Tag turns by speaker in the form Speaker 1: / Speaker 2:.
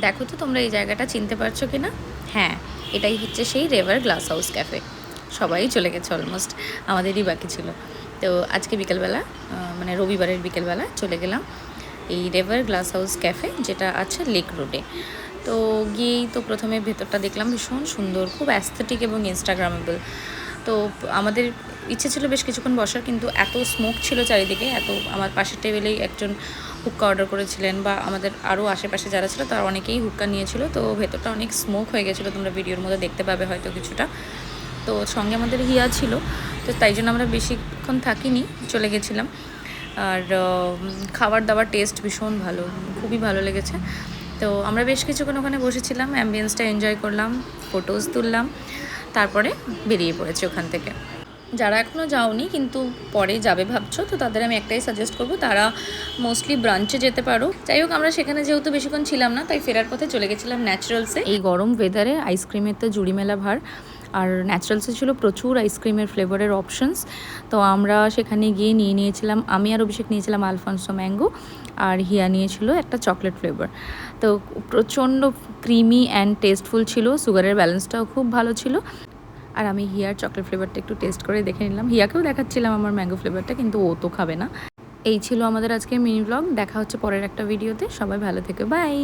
Speaker 1: দেখো তো তোমরা এই জায়গাটা চিনতে পারছো কি না? হ্যাঁ, এটাই হচ্ছে সেই রেভার গ্লাস হাউস ক্যাফে। সবাই চলে গেছে অলমোস্ট, আমাদেরই বাকি ছিল। তো আজকে বিকেলবেলা মানে রবিবারের বিকেলবেলা চলে গেলাম এই রেভার গ্লাস হাউস ক্যাফে, যেটা আছে লেক রোডে। তো গিয়েই তো প্রথমে ভেতরটা দেখলাম, ভীষণ সুন্দর, খুব অ্যাস্থেটিক এবং ইনস্টাগ্রামেবল। তো আমাদের ইচ্ছে ছিল বেশ কিছুক্ষণ বসার, কিন্তু এত স্মোক ছিল চারিদিকে, এত আমার পাশের টেবিলেই একজন হুক্কা অর্ডার করেছিলেন, বা আমাদের আরও আশেপাশে যারা ছিল তারা অনেকেই হুক্কা নিয়েছিল। তো ভেতরটা অনেক স্মোক হয়ে গেছিলো, তোমরা ভিডিওর মধ্যে দেখতে পাবে হয়তো কিছুটা। তো সঙ্গে আমাদের হিয়া ছিল, তো তাই জন্য আমরা বেশিক্ষণ থাকিনি, চলে গেছিলাম। আর খাবার দাবার টেস্ট ভীষণ ভালো, খুবই ভালো লেগেছে। তো আমরা বেশ কিছুক্ষণ ওখানে বসেছিলাম, অ্যাম্বিয়েন্সটা এনজয় করলাম, ফটোজ তুললাম, তারপরে বেরিয়ে পড়েছি ওখান থেকে। যারা এখনও যাওনি কিন্তু পরে যাবে ভাবছো, তো তাদের আমি একটাই সাজেস্ট করব, তারা মোস্টলি ব্রাঞ্চে যেতে পারো। যাই হোক, আমরা সেখানে যেহেতু বেশিক্ষণ ছিলাম না, তাই ফেরার পথে চলে গেছিলাম ন্যাচারালসে। এই গরম ওয়েদারে আইসক্রিমের তো জুড়ি মেলা ভার, আর ন্যাচারালসে ছিল প্রচুর আইসক্রিমের ফ্লেভারের অপশনস। তো আমরা সেখানে গিয়ে নিয়েছিলাম, আমি আর অভিষেক নিয়েছিলাম আলফানসো ম্যাঙ্গো, আর হিয়া নিয়েছিল একটা চকলেট ফ্লেভার। তো প্রচণ্ড ক্রিমি অ্যান্ড টেস্টফুল ছিল, সুগারের ব্যালেন্সটাও খুব ভালো ছিল। আর আমি হিয়ার চকলেট ফ্লেভারটা একটু টেস্ট করে দেখে নিলাম, হিয়াকেও দেখাচ্ছিলাম আমার ম্যাঙ্গো ফ্লেভারটা, কিন্তু ও তো খাবে না। এই ছিল আমাদের আজকের মিনি ব্লগ। দেখা হচ্ছে পরের একটা ভিডিওতে, সবাই ভালো থেকো, বাই।